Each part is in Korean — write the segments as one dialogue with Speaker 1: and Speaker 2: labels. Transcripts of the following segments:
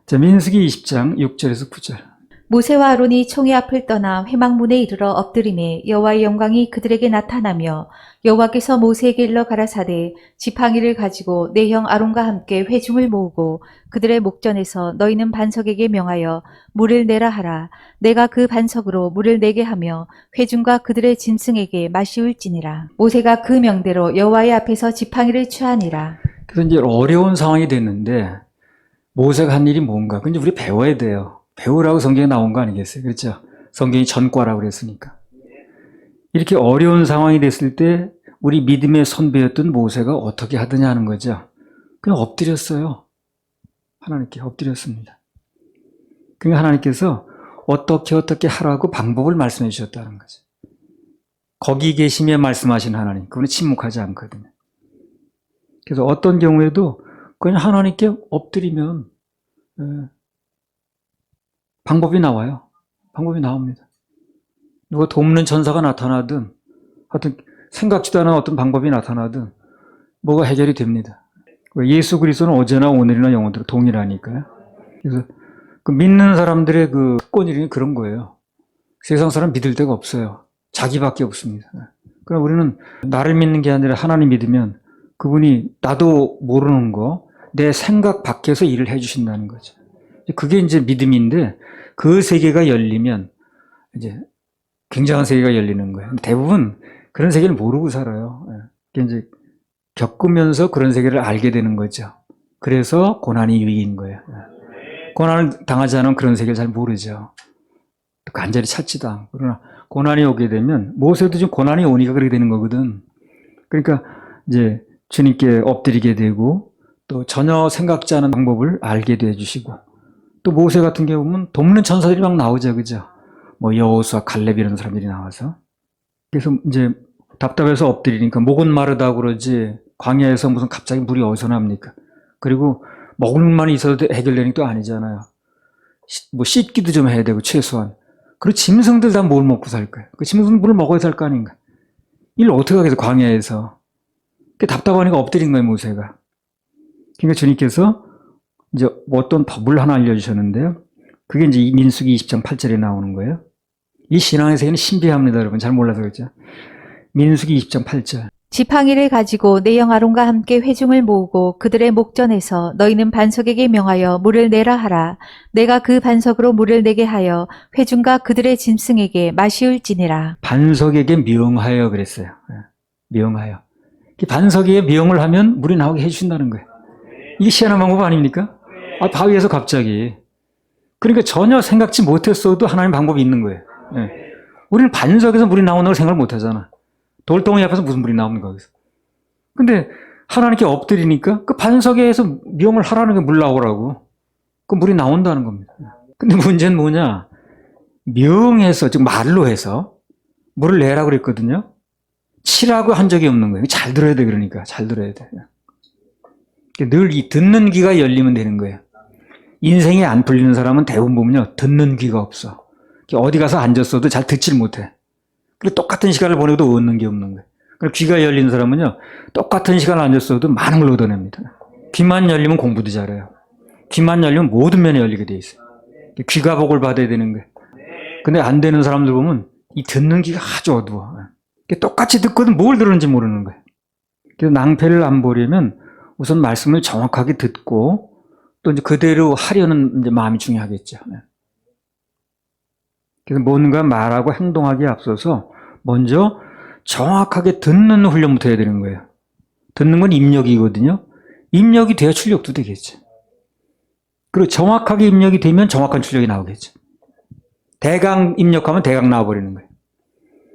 Speaker 1: 자, 민수기 20장 6절에서 9절.
Speaker 2: 모세와 아론이 총회 앞을 떠나 회막문에 이르러 엎드림에 여호와의 영광이 그들에게 나타나며 여호와께서 모세에게 일러 가라사대 지팡이를 가지고 내 형 아론과 함께 회중을 모으고 그들의 목전에서 너희는 반석에게 명하여 물을 내라 하라. 내가 그 반석으로 물을 내게 하며 회중과 그들의 짐승에게 마시울지니라. 모세가 그 명대로 여호와의 앞에서 지팡이를 취하니라.
Speaker 1: 그래서 이제 어려운 상황이 됐는데 모세가 한 일이 뭔가? 근데 우리 배워야 돼요. 배우라고 성경에 나온 거 아니겠어요? 그렇죠? 성경이 전과라고 그랬으니까. 이렇게 어려운 상황이 됐을 때 우리 믿음의 선배였던 모세가 어떻게 하더냐 하는 거죠. 그냥 엎드렸어요. 하나님께 엎드렸습니다. 그러니까 하나님께서 어떻게 하라고 방법을 말씀해 주셨다는 거죠. 거기 계시며 말씀하신 하나님, 그분은 침묵하지 않거든요. 그래서 어떤 경우에도 그냥 하나님께 엎드리면 방법이 나와요. 방법이 나옵니다. 누가 돕는 전사가 나타나든 하여튼 생각지도 않은 어떤 방법이 나타나든 뭐가 해결이 됩니다. 예수 그리스도는 어제나 오늘이나 영원토록 동일하니까요. 그래서 그 믿는 사람들의 그 특권이 그런 거예요. 세상 사람 믿을 데가 없어요. 자기밖에 없습니다. 그럼 우리는 나를 믿는 게 아니라 하나님 믿으면 그분이 나도 모르는 거 내 생각 밖에서 일을 해주신다는 거죠. 그게 이제 믿음인데 그 세계가 열리면 이제 굉장한 세계가 열리는 거예요. 대부분 그런 세계를 모르고 살아요. 이제 겪으면서 그런 세계를 알게 되는 거죠. 그래서 고난이 유익인 거예요. 고난을 당하지 않으면 그런 세계를 잘 모르죠. 간절히 찾지도 않고. 그러나 고난이 오게 되면 모세도 지금 고난이 오니까 그렇게 되는 거거든. 그러니까 이제 주님께 엎드리게 되고 또 전혀 생각지 않은 방법을 알게 돼 주시고 또 모세 같은 경우 보면 돕는 천사들이 막 나오죠. 그죠? 뭐 여호수아, 갈렙 이런 사람들이 나와서 그래서 이제 답답해서 엎드리니까 목은 마르다고 그러지 광야에서 무슨 갑자기 물이 어디서 납니까? 그리고 먹을 물만 있어도 해결되는 게 아니잖아요. 뭐 씻기도 좀 해야 되고 최소한. 그리고 짐승들 다 뭘 먹고 살까요? 그 짐승 물을 먹어야 살 거 아닌가? 이를 어떻게 하겠어 광야에서. 그 답답하니까 엎드린 거예요 모세가. 그러니까 주님께서 이제 어떤 법을 하나 알려주셨는데요. 그게 이제 민수기 20장 8절에 나오는 거예요. 이 신앙의 세계는 신비합니다, 여러분. 잘 몰라서 그렇죠. 민수기 20장 8절.
Speaker 2: 지팡이를 가지고 내 형 아론과 함께 회중을 모으고 그들의 목전에서 너희는 반석에게 명하여 물을 내라 하라. 내가 그 반석으로 물을 내게 하여 회중과 그들의 짐승에게 마시울지니라.
Speaker 1: 반석에게 명하여 그랬어요. 명하여. 반석에 명을 하면 물이 나오게 해주신다는 거예요. 이게 희한한 방법 아닙니까? 바위에서 갑자기. 그러니까 전혀 생각지 못했어도 하나님 방법이 있는 거예요. 우리는 반석에서 물이 나오는 걸 생각을 못 하잖아. 돌덩이 앞에서 무슨 물이 나옵니까, 거기서. 근데 하나님께 엎드리니까 그 반석에서 명을 하라는 게 물 나오라고. 그 물이 나온다는 겁니다. 근데 문제는 뭐냐? 명해서, 즉 말로 해서 물을 내라고 그랬거든요. 치라고 한 적이 없는 거예요. 잘 들어야 돼, 그러니까. 잘 들어야 돼. 늘 이 듣는 귀가 열리면 되는 거예요. 인생이 안 풀리는 사람은 대부분 보면요, 듣는 귀가 없어. 어디 가서 앉았어도 잘 듣질 못해. 그리고 똑같은 시간을 보내도 얻는 게 없는 거예요. 그리고 귀가 열린 사람은요, 똑같은 시간을 앉았어도 많은 걸 얻어냅니다. 귀만 열리면 공부도 잘해요. 귀만 열리면 모든 면에 열리게 돼 있어요. 귀가 복을 받아야 되는 거예요. 근데 안 되는 사람들 보면 이 듣는 귀가 아주 어두워. 똑같이 듣거든 뭘 들었는지 모르는 거예요. 그래서 낭패를 안 보려면 우선 말씀을 정확하게 듣고 또 이제 그대로 하려는 이제 마음이 중요하겠죠. 그래서 뭔가 말하고 행동하기에 앞서서 먼저 정확하게 듣는 훈련부터 해야 되는 거예요. 듣는 건 입력이거든요. 입력이 돼야 출력도 되겠죠. 그리고 정확하게 입력이 되면 정확한 출력이 나오겠죠. 대강 입력하면 대강 나와버리는 거예요.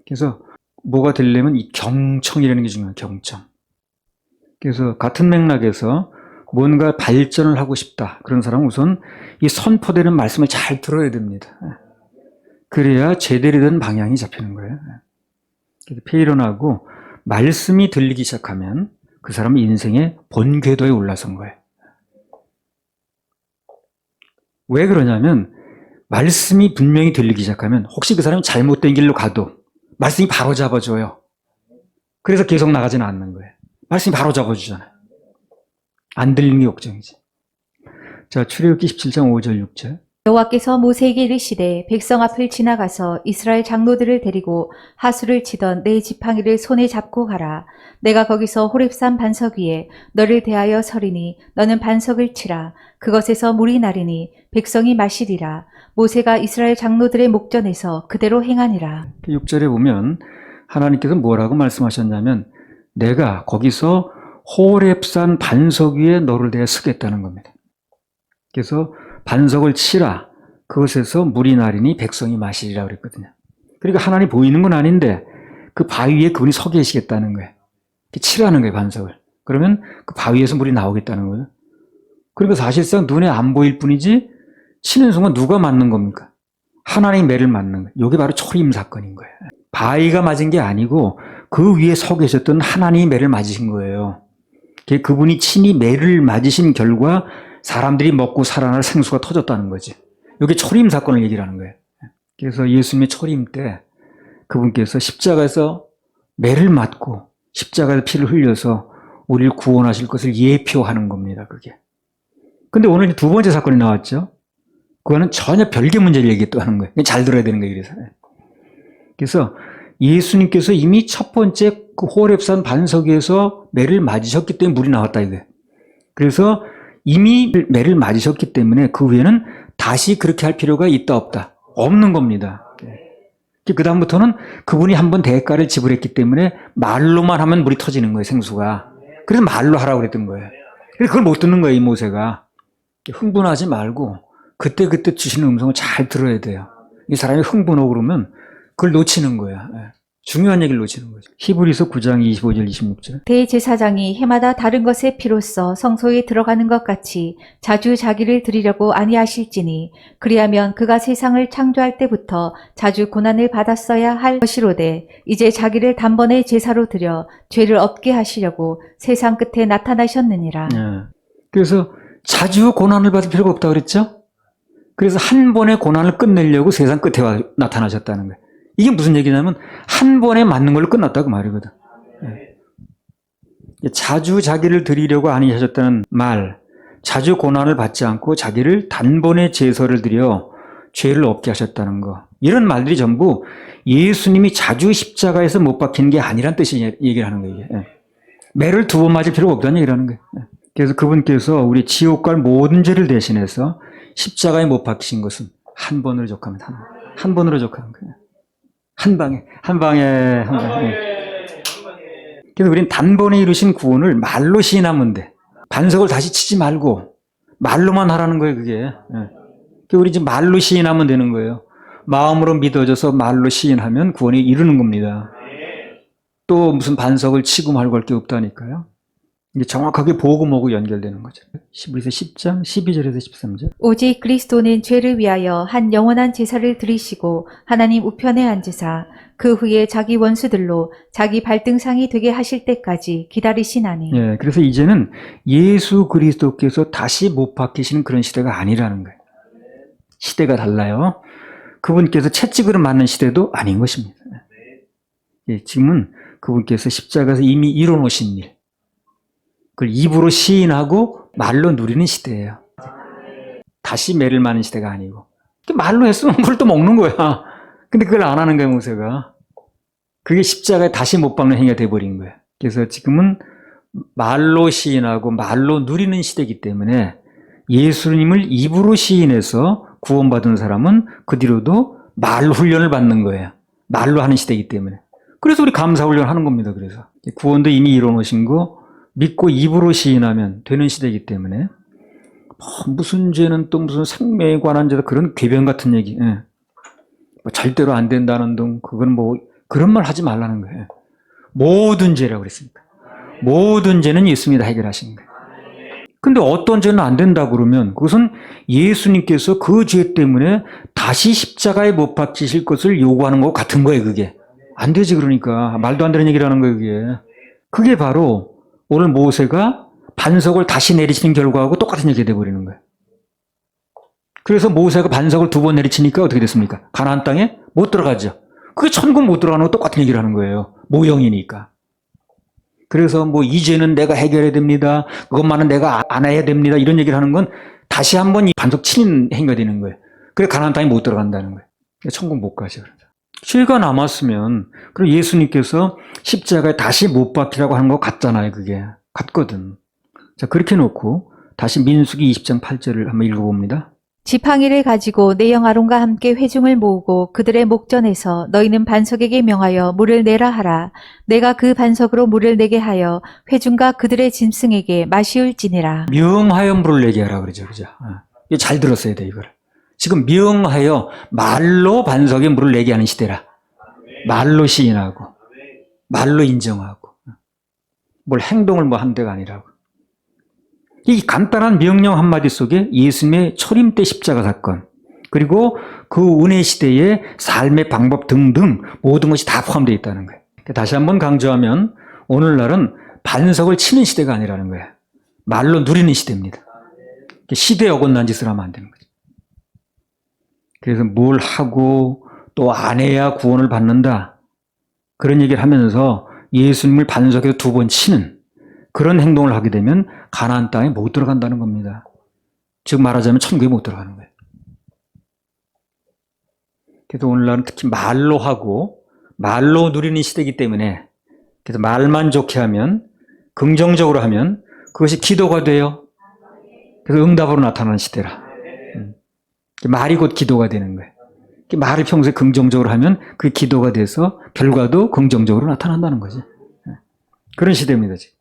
Speaker 1: 그래서 뭐가 되려면 이 경청이라는 게 중요해요. 경청. 그래서 같은 맥락에서 뭔가 발전을 하고 싶다. 그런 사람은 우선 이 선포되는 말씀을 잘 들어야 됩니다. 그래야 제대로 된 방향이 잡히는 거예요. 그래서 페이론하고 말씀이 들리기 시작하면 그 사람은 인생의 본 궤도에 올라선 거예요. 왜 그러냐면 말씀이 분명히 들리기 시작하면 혹시 그 사람이 잘못된 길로 가도 말씀이 바로 잡아줘요. 그래서 계속 나가지는 않는 거예요. 말씀이 바로 잡아주잖아요. 안 들리는 게 걱정이지. 자, 출애굽기 17장 5절 6절.
Speaker 2: 여호와께서 모세에게 이르시되 백성 앞을 지나가서 이스라엘 장로들을 데리고 하수를 치던 내 지팡이를 손에 잡고 가라. 내가 거기서 호렙산 반석 위에 너를 대하여 서리니 너는 반석을 치라. 그것에서 물이 나리니 백성이 마시리라. 모세가 이스라엘 장로들의 목전에서 그대로 행하니라.
Speaker 1: 6절에 보면 하나님께서 뭐라고 말씀하셨냐면 내가 거기서 호렙산 반석 위에 너를 대해 서겠다는 겁니다. 그래서 반석을 치라. 그것에서 물이 나리니 백성이 마시리라 그랬거든요. 그러니까 하나님 보이는 건 아닌데 그 바위에 그분이 서 계시겠다는 거예요. 치라는 거예요, 반석을. 그러면 그 바위에서 물이 나오겠다는 거예요. 그러니까 사실상 눈에 안 보일 뿐이지 치는 순간 누가 맞는 겁니까? 하나님이 매를 맞는 거예요. 이게 바로 초림 사건인 거예요. 바위가 맞은 게 아니고 그 위에 서 계셨던 하나님이 매를 맞으신 거예요. 그분이 친히 매를 맞으신 결과 사람들이 먹고 살아날 생수가 터졌다는 거지. 이게 초림 사건을 얘기를 하는 거예요. 그래서 예수님의 초림 때 그분께서 십자가에서 매를 맞고 십자가에서 피를 흘려서 우리를 구원하실 것을 예표하는 겁니다. 그게. 근데 오늘 두 번째 사건이 나왔죠. 그거는 전혀 별개 문제를 얘기하는 거예요. 잘 들어야 되는 거예요. 그래서 예수님께서 이미 첫 번째 그 호렙산 반석 위에서 매를 맞으셨기 때문에 물이 나왔다 이거예요. 그래서 이미 매를 맞으셨기 때문에 그 후에는 다시 그렇게 할 필요가 있다 없다? 없는 겁니다. 그 다음부터는 그분이 한번 대가를 지불했기 때문에 말로만 하면 물이 터지는 거예요, 생수가. 그래서 말로 하라고 그랬던 거예요. 그래서 그걸 못 듣는 거예요, 이 모세가. 흥분하지 말고 그때그때 주시는 음성을 잘 들어야 돼요. 이 사람이 흥분하고 그러면 그걸 놓치는 거야. 중요한 얘기를 놓치는 거죠. 히브리서 9장 25절 26절.
Speaker 2: 대제사장이 해마다 다른 것의 피로써 성소에 들어가는 것 같이 자주 자기를 드리려고 아니하실지니 그리하면 그가 세상을 창조할 때부터 자주 고난을 받았어야 할 것이로되 이제 자기를 단번에 제사로 드려 죄를 없게 하시려고 세상 끝에 나타나셨느니라.
Speaker 1: 그래서 자주 고난을 받을 필요가 없다고 그랬죠? 그래서 한 번에 고난을 끝내려고 세상 끝에 나타나셨다는 거예요. 이게 무슨 얘기냐면 한 번에 맞는 걸로 끝났다고 말이거든. 자주 자기를 드리려고 아니하셨다는 말, 자주 고난을 받지 않고 자기를 단번에 제사를 드려 죄를 없게 하셨다는 거. 이런 말들이 전부 예수님이 자주 십자가에서 못 박히는 게 아니란 뜻이 얘기를 하는 거예요. 매를 두 번 맞을 필요가 없다는 얘기를 하는 거예요. 그래서 그분께서 우리 지옥 갈 모든 죄를 대신해서 십자가에 못 박히신 것은 한 번으로 족합니다. 한 번으로 족하는 거예요. 한 방에. 그래서 우리는 단번에 이루신 구원을 말로 시인하면 돼. 반석을 다시 치지 말고 말로만 하라는 거예요, 그게. 우리 지금 말로 시인하면 되는 거예요. 마음으로 믿어져서 말로 시인하면 구원이 이루는 겁니다. 또 무슨 반석을 치고 말고 할 게 없다니까요. 이게 정확하게 복음하고 연결되는 거죠. 11에서 10장, 12절에서 13절.
Speaker 2: 오직 그리스도는 죄를 위하여 한 영원한 제사를 드리시고 하나님 우편에 앉으사 그 후에 자기 원수들로 자기 발등상이 되게 하실 때까지 기다리시나니.
Speaker 1: 그래서 이제는 예수 그리스도께서 다시 못 박히시는 그런 시대가 아니라는 거예요. 시대가 달라요. 그분께서 채찍으로 맞는 시대도 아닌 것입니다. 지금은 그분께서 십자가에서 이미 이뤄놓으신 일, 그걸 입으로 시인하고 말로 누리는 시대예요. 다시 매를 마는 시대가 아니고. 말로 했으면 그걸 또 먹는 거야. 근데 그걸 안 하는 거예요, 모세가. 그게 십자가에 다시 못 박는 행위가 돼버린 거예요. 그래서 지금은 말로 시인하고 말로 누리는 시대이기 때문에 예수님을 입으로 시인해서 구원받은 사람은 그 뒤로도 말 훈련을 받는 거예요. 말로 하는 시대이기 때문에. 그래서 우리 감사 훈련 하는 겁니다. 그래서 구원도 이미 이뤄놓으신 거 믿고 입으로 시인하면 되는 시대이기 때문에 무슨 죄는 또 무슨 생명에 관한 죄다 그런 궤변 같은 얘기, 절대로 안 된다는 등 그건 그런 말 하지 말라는 거예요. 모든 죄라고 그랬습니다. 모든 죄는 예수님이 다 해결하신 거예요. 근데 어떤 죄는 안 된다 그러면 그것은 예수님께서 그 죄 때문에 다시 십자가에 못 박히실 것을 요구하는 것 같은 거예요. 그게 안 되지. 그러니까 말도 안 되는 얘기를 하는 거예요. 그게 바로 오늘 모세가 반석을 다시 내리치는 결과하고 똑같은 얘기가 돼버리는 거예요. 그래서 모세가 반석을 두 번 내리치니까 어떻게 됐습니까? 가나안 땅에 못 들어가죠. 그게 천국 못 들어가는 거 똑같은 얘기를 하는 거예요. 모형이니까. 그래서 이 죄는 내가 해결해야 됩니다. 그것만은 내가 안 해야 됩니다. 이런 얘기를 하는 건 다시 한번 이 반석 치는 행위가 되는 거예요. 그래 가나안 땅에 못 들어간다는 거예요. 천국 못 가죠. 죄가 남았으면 그럼 예수님께서 십자가에 다시 못 박히라고 하는 거 같잖아요. 그게 같거든. 자, 그렇게 놓고 다시 민수기 20장 8절을 한번 읽어봅니다.
Speaker 2: 지팡이를 가지고 내 형 아론과 함께 회중을 모으고 그들의 목전에서 너희는 반석에게 명하여 물을 내라 하라. 내가 그 반석으로 물을 내게 하여 회중과 그들의 짐승에게 마시울지니라.
Speaker 1: 명하여 물을 내게 하라 그러죠. 그죠? 이거 잘 들었어야 돼, 이걸. 지금 명하여 말로 반석에 물을 내게 하는 시대라. 말로 시인하고, 말로 인정하고, 뭘 행동을 뭐 한 데가 아니라고. 이 간단한 명령 한마디 속에 예수님의 초림 때 십자가 사건, 그리고 그 은혜 시대의 삶의 방법 등등 모든 것이 다 포함되어 있다는 거예요. 다시 한번 강조하면 오늘날은 반석을 치는 시대가 아니라는 거예요. 말로 누리는 시대입니다. 시대에 어긋난 짓을 하면 안 되는 거죠. 그래서 뭘 하고 또 안 해야 구원을 받는다. 그런 얘기를 하면서 예수님을 반석에서 2번 치는 그런 행동을 하게 되면 가나안 땅에 못 들어간다는 겁니다. 즉 말하자면 천국에 못 들어가는 거예요. 그래서 오늘날은 특히 말로 하고 말로 누리는 시대이기 때문에 그래서 말만 좋게 하면 긍정적으로 하면 그것이 기도가 돼요. 그래서 응답으로 나타나는 시대라. 말이 곧 기도가 되는 거예요. 말을 평소에 긍정적으로 하면 그 기도가 돼서 결과도 긍정적으로 나타난다는 거지. 그런 시대입니다, 지금.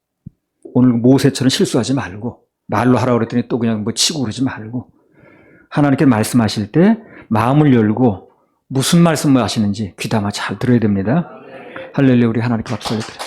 Speaker 1: 오늘 모세처럼 실수하지 말고 말로 하라고 그랬더니 또 그냥 뭐 치고 그러지 말고 하나님께 말씀하실 때 마음을 열고 무슨 말씀을 하시는지 귀담아 잘 들어야 됩니다. 할렐루야. 우리 하나님께 박수 올려드려요.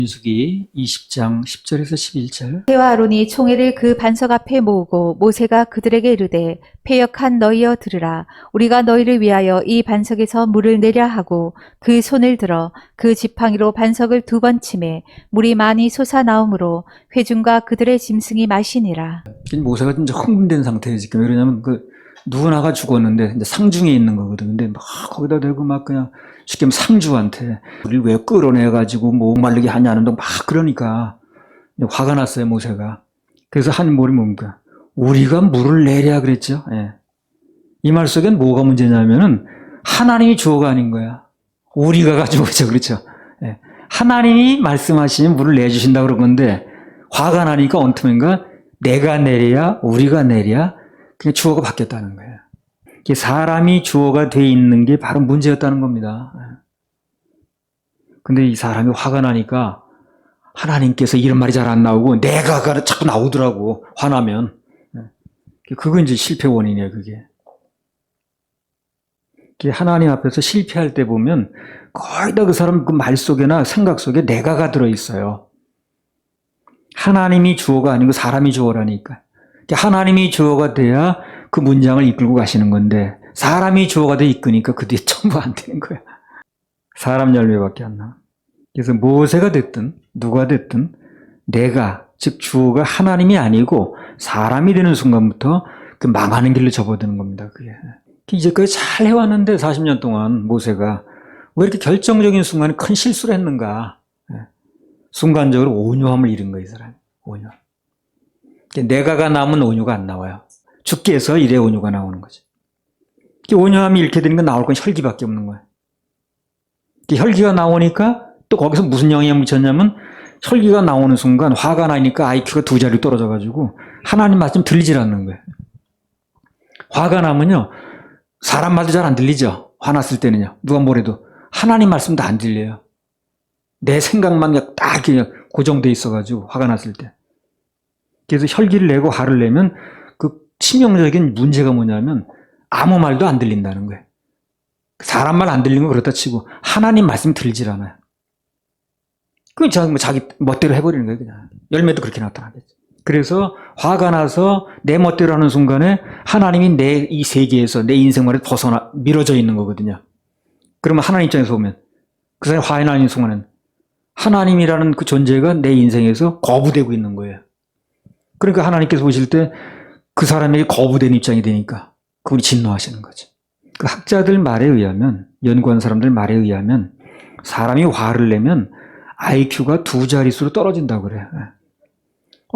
Speaker 1: 민수기 20장 10절에서 11절.
Speaker 2: 모세와 아론이 총회를 그 반석 앞에 모으고 모세가 그들에게 이르되 패역한 너희여 들으라. 우리가 너희를 위하여 이 반석에서 물을 내려 하고 그 손을 들어 그 지팡이로 반석을 2번 치매 물이 많이 솟아나오므로 회중과 그들의 짐승이 마시니라.
Speaker 1: 모세가 진짜 흥분된 상태예요, 지금. 왜냐면 누구나가 죽었는데 이제 상중에 있는 거거든. 근데 막 거기다 대고 막 그냥 쉽게 말하면 상주한테 우리를 왜 끌어내가지고 뭐 말르게 하냐는 둥 막 그러니까 화가 났어요, 모세가. 그래서 한 말이 뭡니까? 우리가 물을 내랴 그랬죠. 예. 이 말 속엔 뭐가 문제냐면은 하나님이 주어가 아닌 거야. 우리가 가지고 있죠. 그렇죠. 예. 하나님이 말씀하시면 물을 내주신다 그런 건데 화가 나니까 언투인가 내가 내랴 우리가 내랴 그냥 주어가 바뀌었다는 거예요. 사람이 주어가 돼 있는 게 바로 문제였다는 겁니다. 근데 이 사람이 화가 나니까 하나님께서 이런 말이 잘 안 나오고 내가가 자꾸 나오더라고, 화나면. 그건 이제 실패 원인이에요, 그게. 하나님 앞에서 실패할 때 보면 거의 다 그 사람 그 말 속에나 생각 속에 내가가 들어있어요. 하나님이 주어가 아니고 사람이 주어라니까. 하나님이 주어가 돼야 그 문장을 이끌고 가시는 건데 사람이 주어가 돼 이끄니까 그 뒤에 전부 안 되는 거야. 사람 열매밖에 안 나와. 그래서 모세가 됐든 누가 됐든 내가 즉 주어가 하나님이 아니고 사람이 되는 순간부터 그 망하는 길로 접어드는 겁니다. 그게. 이제까지 잘 해왔는데 40년 동안 모세가 왜 이렇게 결정적인 순간에 큰 실수를 했는가. 순간적으로 온유함을 잃은 거예요, 이 사람이. 온유. 내가가 나오면 온유가 안 나와요. 죽게 해서 이래 온유가 나오는 거죠. 온유함이 잃게 되는 건 나올 건 혈기밖에 없는 거예요. 혈기가 나오니까 또 거기서 무슨 영향을 미쳤냐면 혈기가 나오는 순간 화가 나니까 IQ가 2자리 떨어져가지고 하나님 말씀 들리질 않는 거예요. 화가 나면요. 사람 말도 잘 안 들리죠. 화났을 때는요. 누가 뭐래도 하나님 말씀도 안 들려요. 내 생각만 딱 그냥 고정돼 있어가지고 화가 났을 때. 그래서 혈기를 내고 화를 내면 그 치명적인 문제가 뭐냐면 아무 말도 안 들린다는 거예요. 사람 말 안 들리는 건 그렇다 치고 하나님 말씀 들리질 않아요. 그 자기 멋대로 해버리는 거예요, 그냥. 열매도 그렇게 나타나겠죠. 그래서 화가 나서 내 멋대로 하는 순간에 하나님이 내 이 세계에서 내 인생만에 미뤄져 있는 거거든요. 그러면 하나님 입장에서 보면 그 사람이 화에 나는 순간은 하나님이라는 그 존재가 내 인생에서 거부되고 있는 거예요. 그러니까 하나님께서 보실 때 그 사람에게 거부된 입장이 되니까 그분이 진노하시는 거죠. 그 학자들 말에 의하면, 연구한 사람들 말에 의하면 사람이 화를 내면 IQ가 2자릿수로 떨어진다고 그래요.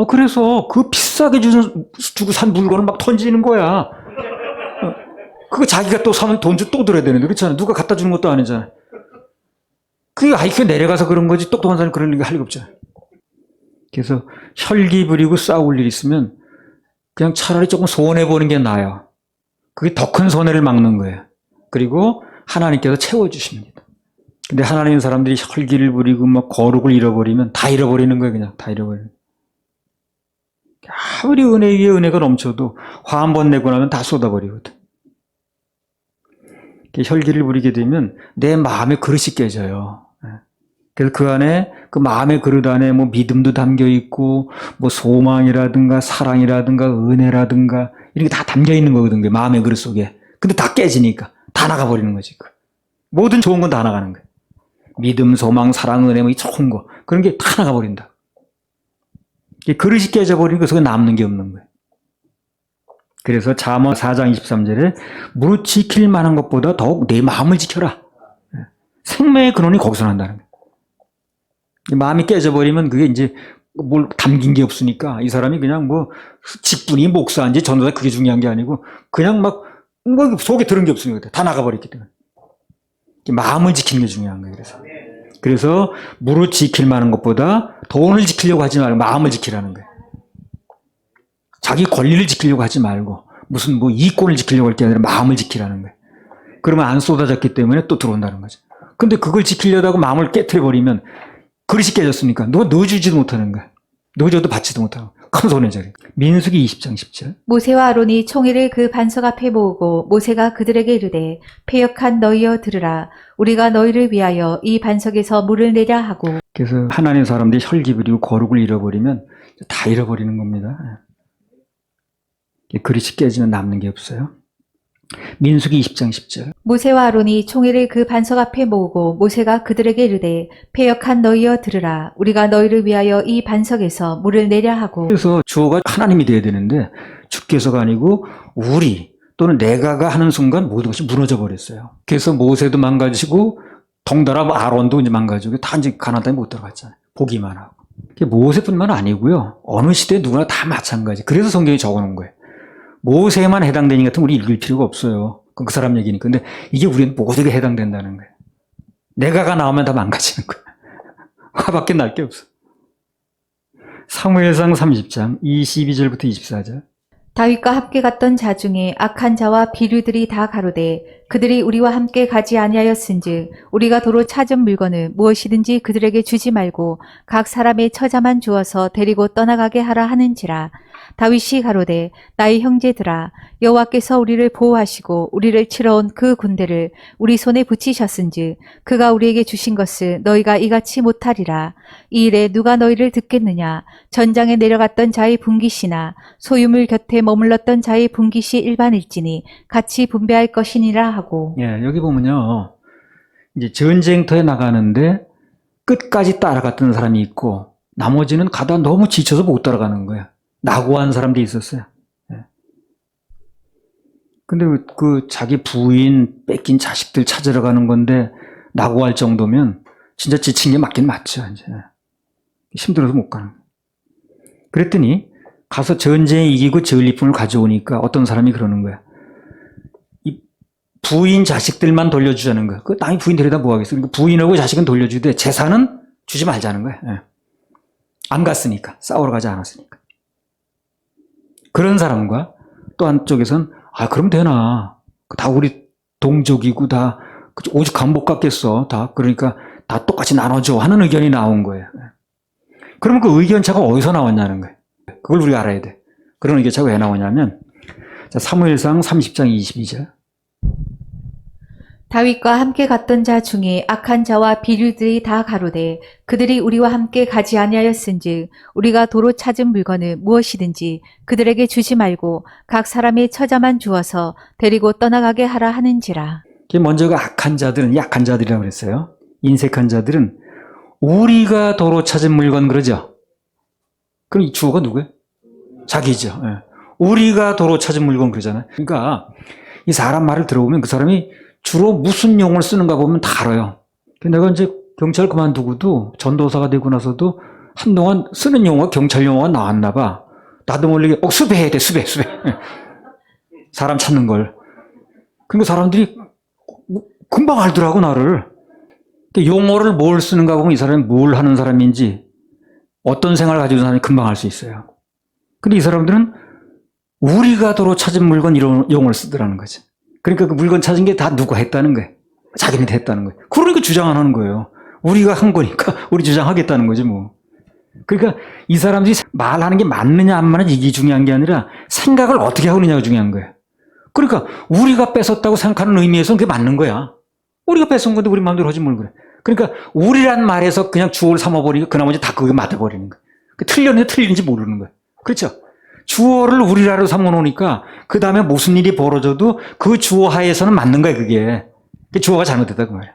Speaker 1: 그래서 그 비싸게 주고 산 물건을 막 던지는 거야. 그거 자기가 또 사면 돈 또 들어야 되는데, 그렇잖아. 누가 갖다 주는 것도 아니잖아. 그게 IQ가 내려가서 그런 거지, 똑똑한 사람이 그런 게 할 리가 없잖아. 그래서 혈기 부리고 싸울 일 있으면 그냥 차라리 조금 손해보는 게 나아요. 그게 더 큰 손해를 막는 거예요. 그리고 하나님께서 채워주십니다. 근데 하나님 사람들이 혈기를 부리고 막 거룩을 잃어버리면 다 잃어버리는 거예요. 그냥 다 잃어버리는 거예요. 아무리 은혜 위에 은혜가 넘쳐도 화 한 번 내고 나면 다 쏟아버리거든. 혈기를 부리게 되면 내 마음의 그릇이 깨져요. 그래서 그 안에, 그 마음의 그릇 안에 뭐 믿음도 담겨 있고, 뭐 소망이라든가 사랑이라든가 은혜라든가 이런 게 다 담겨 있는 거거든요. 마음의 그릇 속에. 근데 다 깨지니까 다 나가버리는 거지. 모든 좋은 건 다 나가는 거예요. 믿음, 소망, 사랑, 은혜, 뭐 이 좋은 거. 그런 게 다 나가버린다. 그릇이 깨져버리니까 그래서 남는 게 없는 거예요. 그래서 잠언 4장 23절에 무릇 지킬 만한 것보다 더욱 내 마음을 지켜라. 생명의 근원이 거기서 난다는 거예요. 마음이 깨져버리면 그게 이제 뭘 담긴 게 없으니까 이 사람이 그냥 뭐 직분이 목사인지 전도사 그게 중요한 게 아니고 그냥 막 뭐 속에 들은 게 없으니까 다 나가버렸기 때문에 마음을 지키는 게 중요한 거예요. 그래서 무릇 지킬 만한 것보다 돈을 지키려고 하지 말고 마음을 지키라는 거예요. 자기 권리를 지키려고 하지 말고 무슨 뭐 이권을 지키려고 할 게 아니라 마음을 지키라는 거예요. 그러면 안 쏟아졌기 때문에 또 들어온다는 거죠. 근데 그걸 지키려다가 마음을 깨트려버리면 그릇이 깨졌으니까 누가 넣어주지도 못하는 거야. 넣어줘도 받지도 못하고 큰 손해잖아요. 민수기 20장 10절.
Speaker 2: 모세와 아론이 총회를 그 반석 앞에 모으고 모세가 그들에게 이르되 패역한 너희여 들으라. 우리가 너희를 위하여 이 반석에서 물을 내랴 하고.
Speaker 1: 그래서 하나님 사람들이 혈기 부리고 거룩을 잃어버리면 다 잃어버리는 겁니다. 그릇이 깨지면 남는 게 없어요. 민수기 20장 10절.
Speaker 2: 모세와 아론이 총회를 그 반석 앞에 모으고 모세가 그들에게 이르되 패역한 너희여 들으라. 우리가 너희를 위하여 이 반석에서 물을 내랴 하고.
Speaker 1: 그래서 주어가 하나님이 돼야 되는데 주께서가 아니고 우리 또는 내가가 하는 순간 모든 것이 무너져 버렸어요. 그래서 모세도 망가지고 덩달아 아론도 이제 망가지고 다 이제 가나안 땅에 못 들어갔잖아요. 보기만 하고. 모세뿐만 아니고요. 어느 시대 누구나 다 마찬가지. 그래서 성경에 적어놓은 거예요. 모세에만 해당되는 것 같으면 우리 읽을 필요가 없어요. 그건 그 사람 얘기니까. 근데 이게 우리는 모두에게 해당된다는 거예요. 내가가 나오면 다 망가지는 거예요. 화밖에 날 게 없어. 사무엘상 30장 22절부터 24절.
Speaker 2: 다윗과 함께 갔던 자 중에 악한 자와 비류들이 다 가로되 그들이 우리와 함께 가지 아니하였은즉 우리가 도로 찾은 물건을 무엇이든지 그들에게 주지 말고 각 사람의 처자만 주어서 데리고 떠나가게 하라 하는지라. 다윗이 가로되 나의 형제들아 여호와께서 우리를 보호하시고 우리를 치러 온 그 군대를 우리 손에 붙이셨은즉 그가 우리에게 주신 것을 너희가 이같이 못하리라. 이 일에 누가 너희를 듣겠느냐. 전장에 내려갔던 자의 분깃이나 소유물 곁에 머물렀던 자의 분깃이 일반일지니 같이 분배할 것이니라 하고.
Speaker 1: 예, 여기 보면요. 이제 전쟁터에 나가는데 끝까지 따라갔던 사람이 있고 나머지는 가다 너무 지쳐서 못 따라가는 거예요. 낙오한 사람들이 있었어요. 예. 근데 그 자기 부인 뺏긴 자식들 찾으러 가는 건데 낙오할 정도면 진짜 지친 게 맞긴 맞죠. 이제. 힘들어서 못 가는 거예요. 그랬더니 가서 전쟁에 이기고 전리품을 가져오니까 어떤 사람이 그러는 거야. 이 부인 자식들만 돌려주자는 거야. 그 남이 부인 데려다 뭐 하겠어. 그러니까 부인하고 자식은 돌려주되 재산은 주지 말자는 거야. 예. 안 갔으니까. 싸우러 가지 않았으니까. 그런 사람과 또 한쪽에선 그럼 되나. 다 우리 동족이고 다 오죽하면 못 갔겠어. 다 그러니까 다 똑같이 나눠줘 하는 의견이 나온 거예요. 그러면 그 의견차가 어디서 나왔냐는 거예요. 그걸 우리가 알아야 돼. 그런 의견차가 왜 나오냐면 사무엘상 30장 22절.
Speaker 2: 다윗과 함께 갔던 자 중에 악한 자와 비류들이 다 가로되 그들이 우리와 함께 가지 아니하였은즉 우리가 도로 찾은 물건을 무엇이든지 그들에게 주지 말고 각 사람의 처자만 주어서 데리고 떠나가게 하라 하는지라.
Speaker 1: 먼저 그 악한 자들은 약한 자들이라고 그랬어요. 인색한 자들은 우리가 도로 찾은 물건 그러죠. 그럼 이 주어가 누구예요? 자기죠. 예. 우리가 도로 찾은 물건 그러잖아요. 그러니까 이 사람 말을 들어보면 그 사람이 주로 무슨 용어를 쓰는가 보면 다 알아요. 내가 이제 경찰 그만두고도 전도사가 되고 나서도 한동안 쓰는 용어가 경찰 용어가 나왔나 봐. 나도 모르게 수배해야 돼, 수배. 사람 찾는 걸. 그러니까 사람들이 금방 알더라고, 나를. 용어를 뭘 쓰는가 보면 이 사람이 뭘 하는 사람인지, 어떤 생활을 가지고 있는 사람이 금방 알 수 있어요. 근데 이 사람들은 우리가 도로 찾은 물건 이런 용어를 쓰더라는 거지. 그러니까 그 물건 찾은 게 다 누가 했다는 거예요. 자기네한테 했다는 거예요. 그러니까 주장 안 하는 거예요. 우리가 한 거니까 우리 주장하겠다는 거지 뭐. 그러니까 이 사람들이 말하는 게 맞느냐 안 맞느냐 이게 중요한 게 아니라 생각을 어떻게 하고 있느냐가 중요한 거예요. 그러니까 우리가 뺏었다고 생각하는 의미에서는 그게 맞는 거야. 우리가 뺏은 건데 우리 마음대로 하지 뭘 그래. 그러니까 우리란 말에서 그냥 주어를 삼아버리니까 그 나머지 다 그게 맞아버리는 거예요. 틀렸는지 틀린지 모르는 거예요. 그렇죠? 주어를 우리라로 삼아놓으니까 그 다음에 무슨 일이 벌어져도 그 주어 하에서는 맞는 거예요. 그게 주어가 잘못됐다 그 말이에요.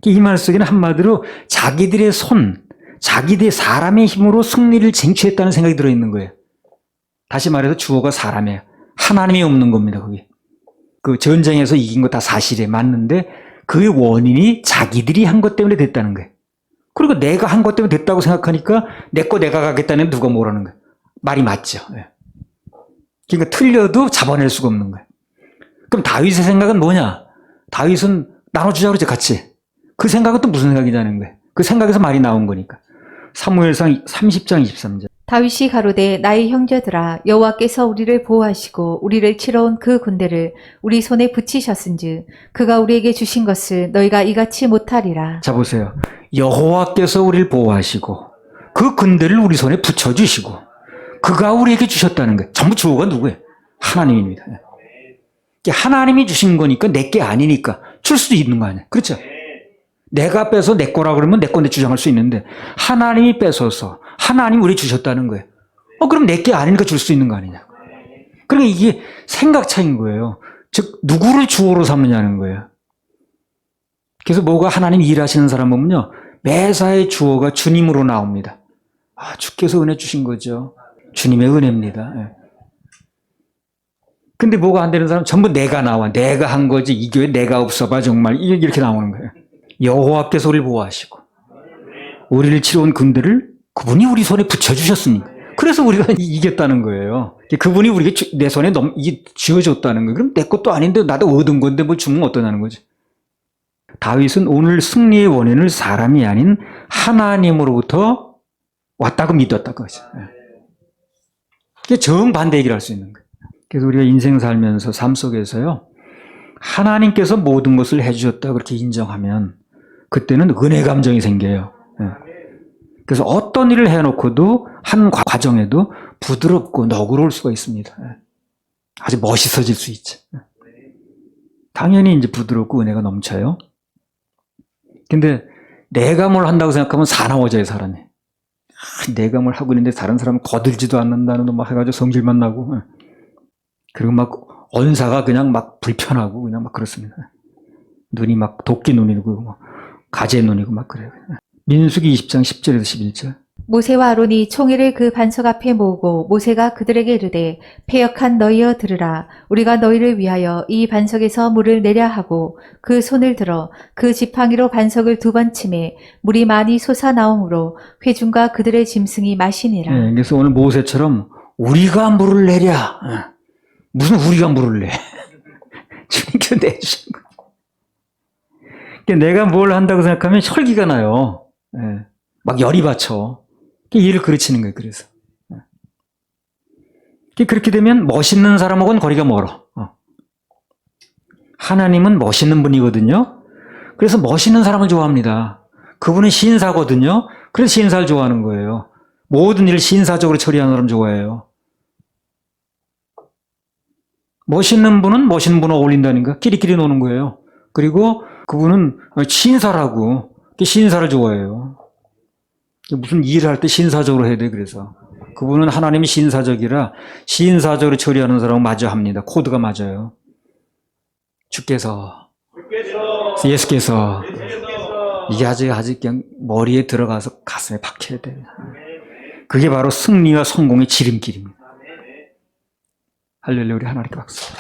Speaker 1: 이 말 속에는 한마디로 자기들의 손, 자기들의 사람의 힘으로 승리를 쟁취했다는 생각이 들어있는 거예요. 다시 말해서 주어가 사람이에요. 하나님이 없는 겁니다. 거기 그 전쟁에서 이긴 거 다 사실에 맞는데 그 원인이 자기들이 한 것 때문에 됐다는 거예요. 그리고 내가 한 것 때문에 됐다고 생각하니까 내 거 내가 가겠다는 누가 뭐라는 거예요. 말이 맞죠. 그러니까 틀려도 잡아낼 수가 없는 거예요. 그럼 다윗의 생각은 뭐냐? 다윗은 나눠주자 그러지 같이. 그 생각은 또 무슨 생각이냐는 거예요. 그 생각에서 말이 나온 거니까. 사무엘상 30장 23절.
Speaker 2: 다윗이 가로되 나의 형제들아 여호와께서 우리를 보호하시고 우리를 치러 온 그 군대를 우리 손에 붙이셨은즉 그가 우리에게 주신 것을 너희가 이같이 못하리라.
Speaker 1: 자 보세요. 여호와께서 우리를 보호하시고 그 군대를 우리 손에 붙여주시고 그가 우리에게 주셨다는 거예요. 전부 주어가 누구예요? 하나님입니다. 하나님이 주신 거니까 내 게 아니니까 줄 수도 있는 거 아니에요. 그렇죠? 내가 빼서 내 거라 그러면 내 건데 주장할 수 있는데 하나님이 뺏어서 하나님이 우리 주셨다는 거예요. 그럼 내 게 아니니까 줄 수 있는 거 아니냐. 그러니까 이게 생각 차이인 거예요. 즉 누구를 주어로 삼느냐는 거예요. 그래서 뭐가 하나님 일하시는 사람 보면요. 매사의 주어가 주님으로 나옵니다. 주께서 은혜 주신 거죠. 주님의 은혜입니다. 근데 뭐가 안 되는 사람 전부 내가 나와. 내가 한 거지. 이 교회 내가 없어봐 정말. 이렇게 나오는 거예요. 여호와께서 우리를 보호하시고 우리를 치러 온 군대를 그분이 우리 손에 붙여주셨으니까. 그래서 우리가 이겼다는 거예요. 그분이 우리에게 내 손에 쥐어줬다는 거예요. 그럼 내 것도 아닌데 나도 얻은 건데 뭘 주면 어떠냐는 거지. 다윗은 오늘 승리의 원인을 사람이 아닌 하나님으로부터 왔다고 믿었다 그거죠. 이게 정반대 얘기를 할 수 있는 거예요. 그래서 우리가 인생 살면서 삶 속에서요. 하나님께서 모든 것을 해주셨다 그렇게 인정하면 그때는 은혜 감정이 생겨요. 그래서 어떤 일을 해놓고도 한 과정에도 부드럽고 너그러울 수가 있습니다. 아주 멋있어질 수 있죠. 당연히 이제 부드럽고 은혜가 넘쳐요. 근데 내가 뭘 한다고 생각하면 사나워져요, 사람이. 내가 뭘 하고 있는데 다른 사람은 거들지도 않는다는 막 해가지고 성질만 나고. 그리고 막 언사가 그냥 막 불편하고 그냥 막 그렇습니다. 눈이 막 도끼 눈이고 막 가재 눈이고 막 그래요. 민수기 20장 10절에서 11절.
Speaker 2: 모세와 아론이 총회를 그 반석 앞에 모으고 모세가 그들에게 이르되 패역한 너희여 들으라. 우리가 너희를 위하여 이 반석에서 물을 내려 하고 그 손을 들어 그 지팡이로 반석을 2번 치매 물이 많이 솟아나오므로 회중과 그들의 짐승이 마시니라.
Speaker 1: 그래서 오늘 모세처럼 우리가 물을 내랴. 무슨 우리가 물을 내. 주님께서 내주신 거. 내가 뭘 한다고 생각하면 혈기가 나요. 막 열이 받쳐. 일을 그르치는 거예요, 그래서. 그렇게 되면 멋있는 사람하고는 거리가 멀어. 하나님은 멋있는 분이거든요. 그래서 멋있는 사람을 좋아합니다. 그분은 신사거든요. 그래서 신사를 좋아하는 거예요. 모든 일을 신사적으로 처리하는 사람 좋아해요. 멋있는 분은 멋있는 분하고 어울린다니까. 끼리끼리 노는 거예요. 그리고 그분은 신사라고 신사를 좋아해요. 무슨 일을 할 때 신사적으로 해야 돼. 그래서 그분은 하나님이 신사적이라 신사적으로 처리하는 사람은 마저 합니다. 코드가 맞아요. 주께서 예수께서 이게 아주 그냥 머리에 들어가서 가슴에 박혀야 돼. 그게 바로 승리와 성공의 지름길입니다. 할렐루야. 우리 하나님께 박수.